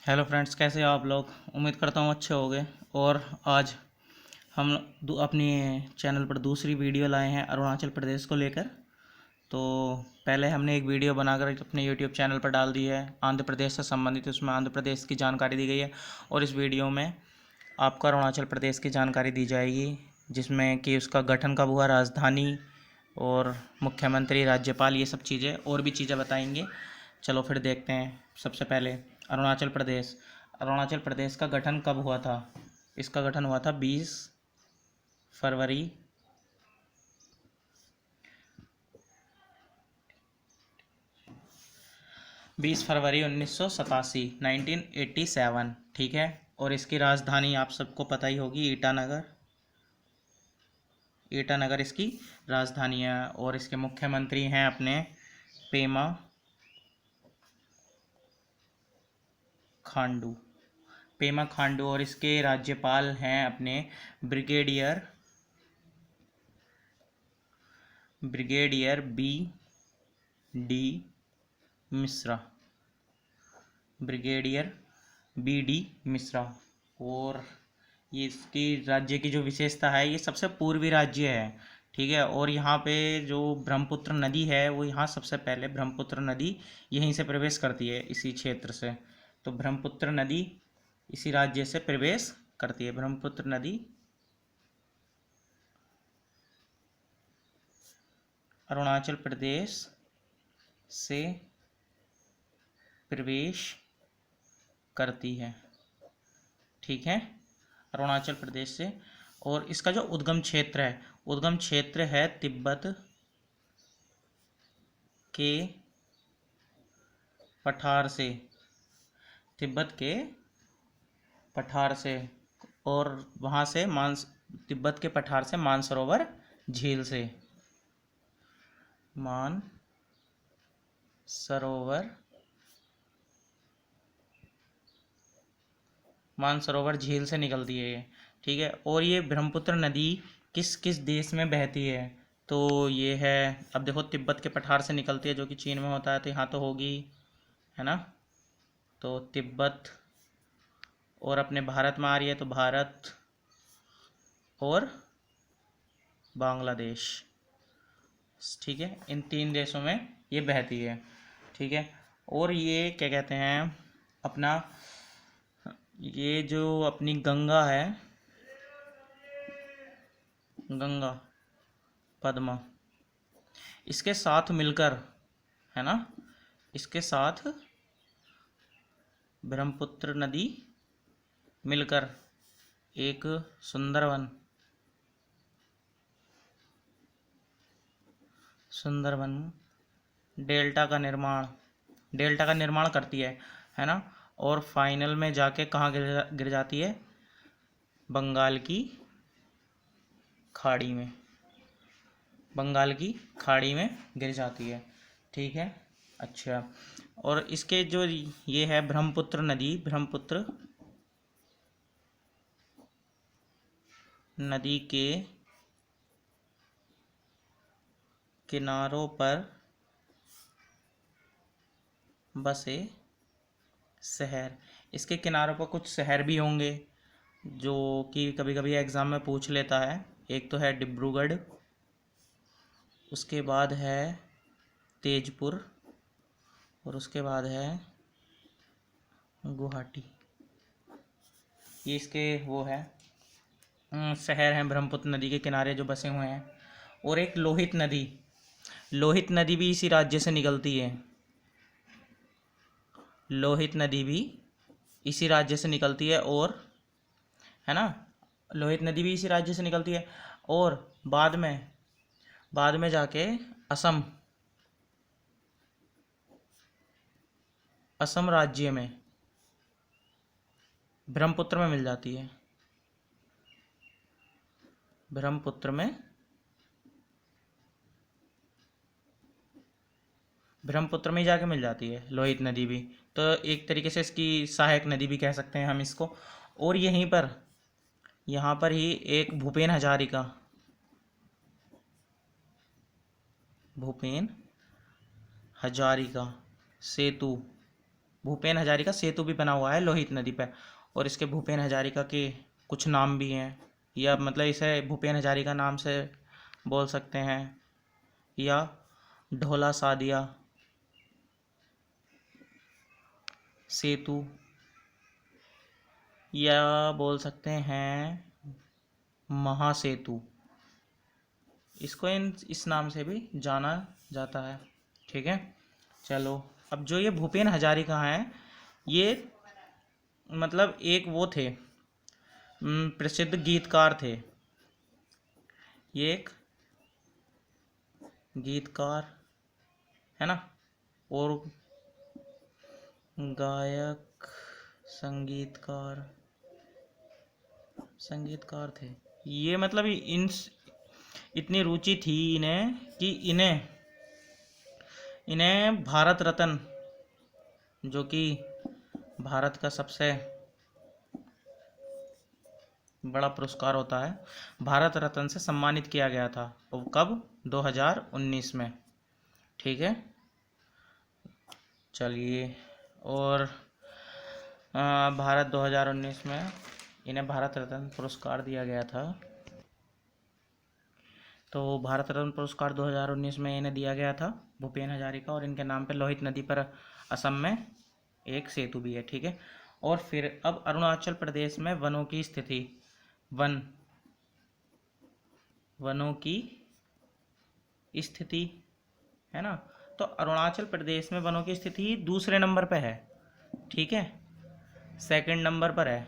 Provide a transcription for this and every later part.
Hello friends, कैसे हो आप लोग। उम्मीद करता हूँ अच्छे होंगे। और आज हम अपनी चैनल पर दूसरी वीडियो लाए हैं अरुणाचल प्रदेश को लेकर। तो पहले हमने एक वीडियो बनाकर अपने यूट्यूब चैनल पर डाल दी है आंध्र प्रदेश से संबंधित। उसमें आंध्र प्रदेश की जानकारी दी गई है और इस वीडियो में आपको अरुणाचल प्रदेश की जानकारी दी जाएगी, जिसमें कि उसका गठन कब हुआ, राजधानी और मुख्यमंत्री, राज्यपाल, ये सब चीज़ें और भी चीज़ें बताएंगे। चलो फिर देखते हैं। सबसे पहले अरुणाचल प्रदेश का गठन कब हुआ था। इसका गठन हुआ था 20 फरवरी 1987, 1987। ठीक है। और इसकी राजधानी आप सबको पता ही होगी, ईटानगर इसकी राजधानी है। और इसके मुख्यमंत्री हैं अपने पेमा खांडू और इसके राज्यपाल हैं अपने ब्रिगेडियर बी डी मिश्रा। और ये इसकी राज्य की जो विशेषता है, ये सबसे पूर्वी राज्य है। ठीक है। और यहाँ पे जो ब्रह्मपुत्र नदी है, वो यहाँ सबसे पहले ब्रह्मपुत्र नदी यहीं से प्रवेश करती है, इसी क्षेत्र से। तो ब्रह्मपुत्र नदी इसी राज्य से प्रवेश करती है। ब्रह्मपुत्र नदी अरुणाचल प्रदेश से प्रवेश करती है। ठीक है। अरुणाचल प्रदेश से। और इसका जो उद्गम क्षेत्र है तिब्बत के पठार से और वहाँ से तिब्बत के पठार से मानसरोवर झील से मानसरोवर झील से निकलती है ये। ठीक है। और ये ब्रह्मपुत्र नदी किस किस देश में बहती है, तो ये है, अब देखो, तिब्बत के पठार से निकलती है जो कि चीन में होता है, तो यहाँ तो होगी, है ना। तो तिब्बत, और अपने भारत में आ रही है तो भारत और बांग्लादेश। ठीक है। इन 3 देशों में ये बहती है। ठीक है। और ये क्या कहते हैं, अपना ये जो अपनी गंगा है, गंगा पद्मा, इसके साथ मिलकर, है ना, इसके साथ ब्रह्मपुत्र नदी मिलकर एक सुंदरवन डेल्टा का निर्माण करती है ना। और फाइनल में जाके कहाँ गिर जाती है, बंगाल की खाड़ी में गिर जाती है। ठीक है। अच्छा। और इसके जो ये है ब्रह्मपुत्र नदी के किनारों पर बसे शहर। इसके किनारों पर कुछ शहर भी होंगे जो कि कभी कभी एग्ज़ाम में पूछ लेता है। एक तो है डिब्रूगढ़, उसके बाद है तेजपुर, और उसके बाद है गुवाहाटी। ये इसके वो है शहर हैं ब्रह्मपुत्र नदी के किनारे जो बसे हुए हैं। और एक लोहित नदी भी इसी राज्य से निकलती है। लोहित नदी भी इसी राज्य से निकलती है, और, है ना, लोहित नदी भी इसी राज्य से निकलती है। और बाद में जाके असम राज्य में ब्रह्मपुत्र में मिल जाती है। ब्रह्मपुत्र में ही जाके मिल जाती है लोहित नदी भी। तो एक तरीके से इसकी सहायक नदी भी कह सकते हैं हम इसको। और यहाँ पर ही एक भूपेन हजारिका सेतु भूपेन हजारिका सेतु भी बना हुआ है लोहित नदी पे, और इसके भूपेन हजारिका के कुछ नाम भी हैं, या मतलब इसे भूपेन हजारिका नाम से बोल सकते हैं, या ढोला सादिया सेतु, या बोल सकते हैं महासेतु। इसको इस नाम से भी जाना जाता है। ठीक है, चलो अब जो ये भूपेन हजारिका हैं, ये मतलब एक वो थे, प्रसिद्ध गीतकार थे। ये एक गीतकार है ना, और गायक, संगीतकार थे ये। मतलब इन इतनी रुचि थी इन्हें कि इन्हें भारत रत्न, जो कि भारत का सबसे बड़ा पुरस्कार होता है, भारत रत्न से सम्मानित किया गया था। और कब? 2019 में। ठीक है, चलिए। और भारत 2019 में इन्हें भारत रत्न पुरस्कार दिया गया था। तो भारत रत्न पुरस्कार 2019 में इन्हें दिया गया था, भूपेन हजारिका, और इनके नाम पे लोहित नदी पर असम में एक सेतु भी है। ठीक है, और फिर अब अरुणाचल प्रदेश में वनों की स्थिति, वनों की स्थिति है ना। तो अरुणाचल प्रदेश में वनों की स्थिति दूसरे नंबर पे है। ठीक है, सेकंड नंबर पर है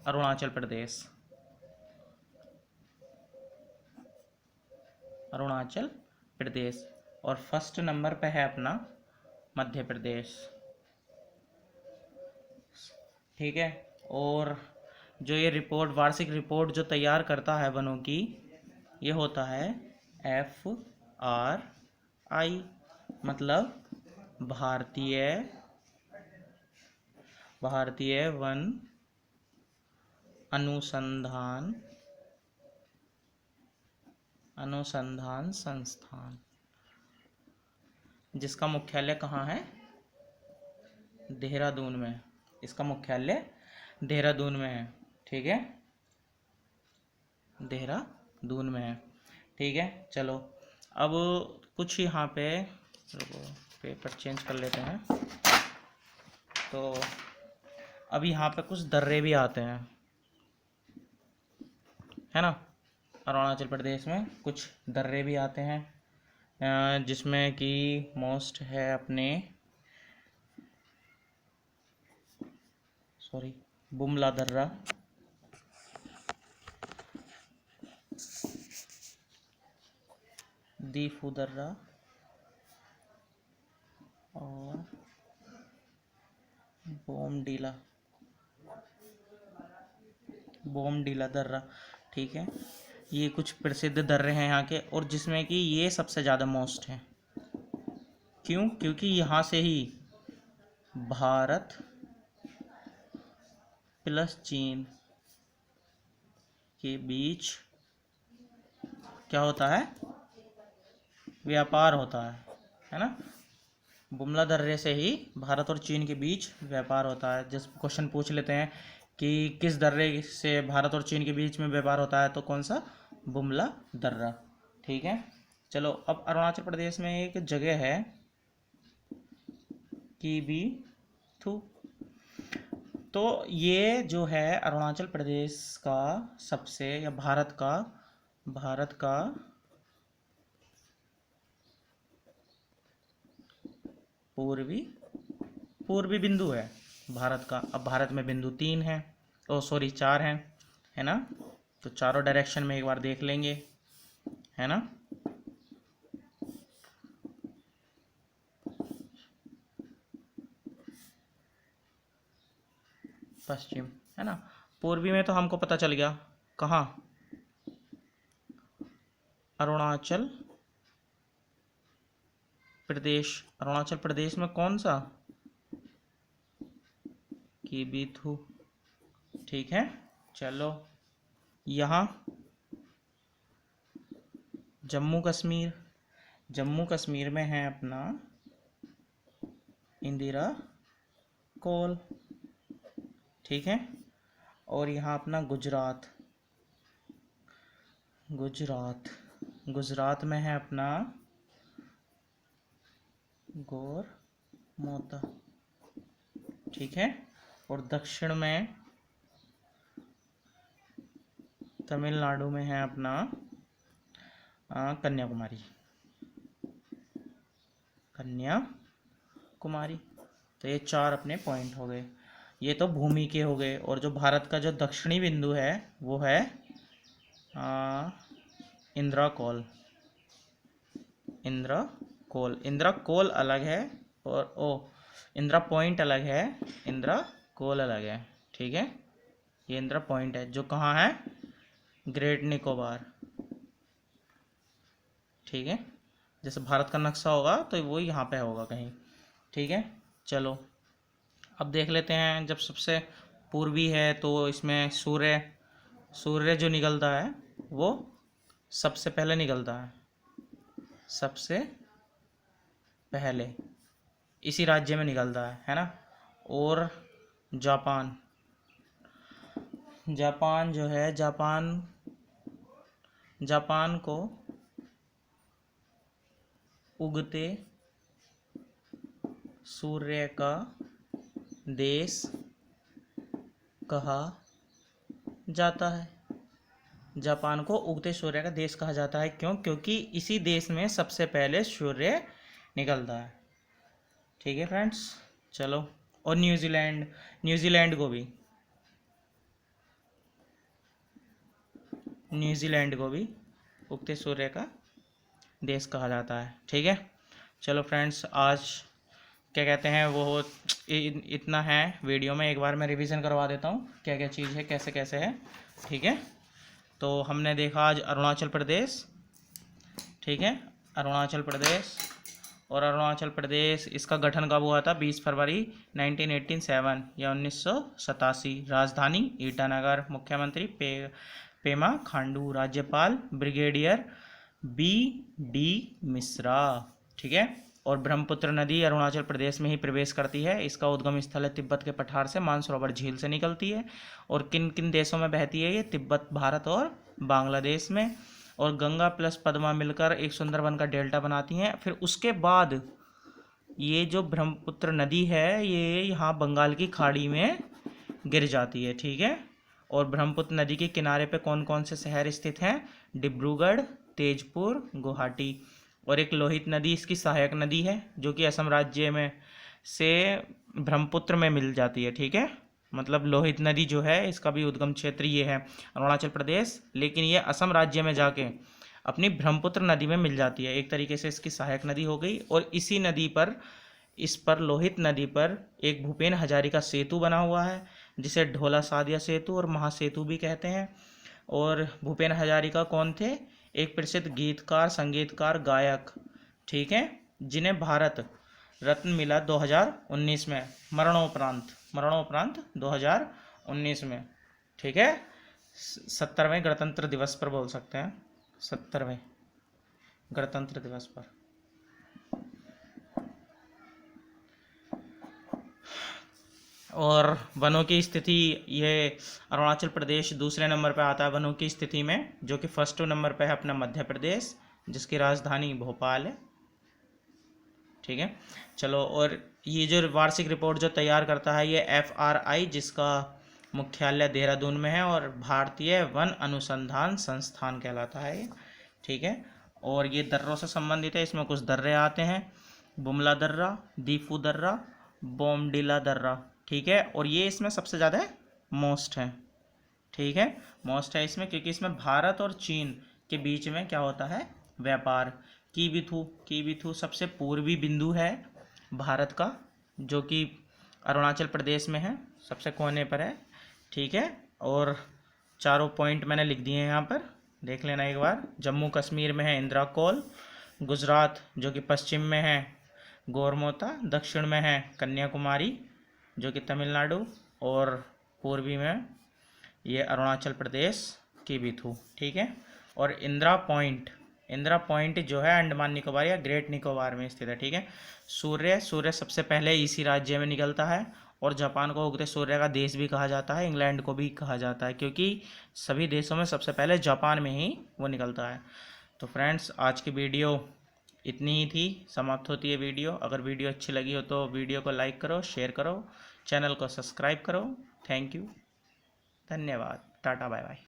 अरुणाचल प्रदेश। और फर्स्ट नंबर पे है अपना मध्य प्रदेश। ठीक है, और जो ये रिपोर्ट, वार्षिक रिपोर्ट जो तैयार करता है वनों की, ये होता है FRI, मतलब भारतीय वन अनुसंधान संस्थान, जिसका मुख्यालय कहाँ है? देहरादून में। इसका मुख्यालय देहरादून में है। ठीक है, देहरादून में है। ठीक है, चलो अब कुछ यहाँ पे पेपर चेंज कर लेते हैं। तो अब यहाँ पे कुछ दर्रे भी आते हैं, है ना। अरुणाचल प्रदेश में कुछ दर्रे भी आते हैं, जिसमें कि मोस्ट है अपने बुमला दर्रा, दीफू दर्रा और बोमडीला दर्रा। ठीक है, ये कुछ प्रसिद्ध दर्रे हैं यहाँ के, और जिसमें कि ये सबसे ज़्यादा मोस्ट है। क्यों? क्योंकि यहाँ से ही भारत प्लस चीन के बीच क्या होता है? व्यापार होता है ना। बुमला दर्रे से ही भारत और चीन के बीच व्यापार होता है। जिस क्वेश्चन पूछ लेते हैं कि किस दर्रे से भारत और चीन के बीच में व्यापार होता है, तो कौन सा? बुमला दर्रा। ठीक है, चलो अब अरुणाचल प्रदेश में एक जगह है किबीथु। तो ये जो है अरुणाचल प्रदेश का सबसे, या भारत का पूर्वी बिंदु है भारत का। अब भारत में बिंदु 3 है, 4 हैं, है ना। तो चारों डायरेक्शन में एक बार देख लेंगे, है ना। पश्चिम, है ना। पूर्वी में तो हमको पता चल गया, कहाँ? अरुणाचल प्रदेश में कौन सा? किबीथु। ठीक है, चलो यहाँ जम्मू कश्मीर में है अपना इंदिरा कोल, ठीक है। और यहाँ अपना गुजरात, गुजरात में है अपना गोरमोता, ठीक है। और दक्षिण में तमिलनाडु में है अपना कन्याकुमारी, तो ये 4 अपने पॉइंट हो गए। ये तो भूमि के हो गए। और जो भारत का जो दक्षिणी बिंदु है वो है इंदिरा कोल अलग है, और इंदिरा पॉइंट अलग है, इंदिरा कोल अलग है, ठीक है। ये इंदिरा पॉइंट है जो कहाँ है, ग्रेट निकोबार, ठीक है। जैसे भारत का नक्शा होगा तो वो यहाँ पे होगा कहीं, ठीक है। चलो अब देख लेते हैं। जब सबसे पूर्वी है तो इसमें सूर्य जो निकलता है वो सबसे पहले निकलता है, सबसे पहले इसी राज्य में निकलता है ना। और जापान जो है, जापान को उगते सूर्य का देश कहा जाता है। जापान को उगते सूर्य का देश कहा जाता है, क्यों? क्योंकि इसी देश में सबसे पहले सूर्य निकलता है, ठीक है फ्रेंड्स। चलो, और न्यूजीलैंड को भी उगते सूर्य का देश कहा जाता है, ठीक है। चलो फ्रेंड्स, आज क्या कहते हैं वो इतना है वीडियो में। एक बार मैं रिवीजन करवा देता हूँ क्या क्या चीज़ है, कैसे कैसे है, ठीक है। तो हमने देखा आज अरुणाचल प्रदेश, ठीक है, अरुणाचल प्रदेश। और अरुणाचल प्रदेश, इसका गठन कब हुआ था? 20 फरवरी 1987 या 1987। राजधानी ईटानगर, मुख्यमंत्री पेमा खांडू, राज्यपाल ब्रिगेडियर B.D. मिश्रा, ठीक है। और ब्रह्मपुत्र नदी अरुणाचल प्रदेश में ही प्रवेश करती है। इसका उद्गम स्थल है तिब्बत के पठार से, मानसरोवर झील से निकलती है। और किन किन देशों में बहती है ये? तिब्बत, भारत और बांग्लादेश में। और गंगा प्लस पद्मा मिलकर एक सुंदरबन का डेल्टा बनाती हैं। फिर उसके बाद ये जो ब्रह्मपुत्र नदी है ये यहाँ बंगाल की खाड़ी में गिर जाती है, ठीक है। और ब्रह्मपुत्र नदी के किनारे पे कौन कौन से शहर स्थित हैं? डिब्रूगढ़, तेजपुर, गुवाहाटी। और एक लोहित नदी इसकी सहायक नदी है जो कि असम राज्य में से ब्रह्मपुत्र में मिल जाती है, ठीक है। मतलब लोहित नदी जो है इसका भी उद्गम क्षेत्र ये है अरुणाचल प्रदेश, लेकिन ये असम राज्य में जाके अपनी ब्रह्मपुत्र नदी में मिल जाती है। एक तरीके से इसकी सहायक नदी हो गई। और इसी नदी पर, इस पर लोहित नदी पर एक भूपेन हजारिका सेतु बना हुआ है जिसे ढोला सादिया सेतु और महासेतु भी कहते हैं। और भूपेन हजारिका कौन थे? एक प्रसिद्ध गीतकार, संगीतकार, गायक, ठीक है, जिन्हें भारत रत्न मिला 2019 में, मरणोपरांत 2019 में, ठीक है। 70वें गणतंत्र दिवस पर बोल सकते हैं, 70वें गणतंत्र दिवस पर। और वनों की स्थिति, ये अरुणाचल प्रदेश दूसरे नंबर पे आता है वनों की स्थिति में, जो कि फर्स्ट नंबर पे है अपना मध्य प्रदेश, जिसकी राजधानी भोपाल है, ठीक है। चलो, और ये जो वार्षिक रिपोर्ट जो तैयार करता है ये FRI, जिसका मुख्यालय देहरादून में है, और भारतीय वन अनुसंधान संस्थान कहलाता है ये, ठीक है। और ये दर्रों से संबंधित है। इसमें कुछ दर्रे आते हैं, बुमला दर्रा, दीफू दर्रा, बोमडिला दर्रा, ठीक है। और ये इसमें सबसे ज़्यादा मोस्ट है, ठीक है, मोस्ट है इसमें, क्योंकि इसमें भारत और चीन के बीच में क्या होता है? व्यापार। कीबिथु सबसे पूर्वी बिंदु है भारत का, जो कि अरुणाचल प्रदेश में है, सबसे कोने पर है, ठीक है। और चारों पॉइंट मैंने लिख दिए हैं यहाँ पर, देख लेना एक बार। जम्मू कश्मीर में है इंदिरा कोल, गुजरात जो कि पश्चिम में है गोरमोता, दक्षिण में है कन्याकुमारी जो कि तमिलनाडु, और पूर्वी में ये अरुणाचल प्रदेश कीबिथु, ठीक है। और इंदिरा पॉइंट जो है अंडमान निकोबार या ग्रेट निकोबार में स्थित है, ठीक है। सूर्य सबसे पहले इसी राज्य में निकलता है। और जापान को उगते सूर्य का देश भी कहा जाता है, इंग्लैंड को भी कहा जाता है, क्योंकि सभी देशों में सबसे पहले जापान में ही वो निकलता है। तो फ्रेंड्स, आज की वीडियो इतनी ही थी, समाप्त होती है वीडियो। अगर वीडियो अच्छी लगी हो तो वीडियो को लाइक करो, शेयर करो, चैनल को सब्सक्राइब करो। थैंक यू, धन्यवाद, टाटा, बाय बाय।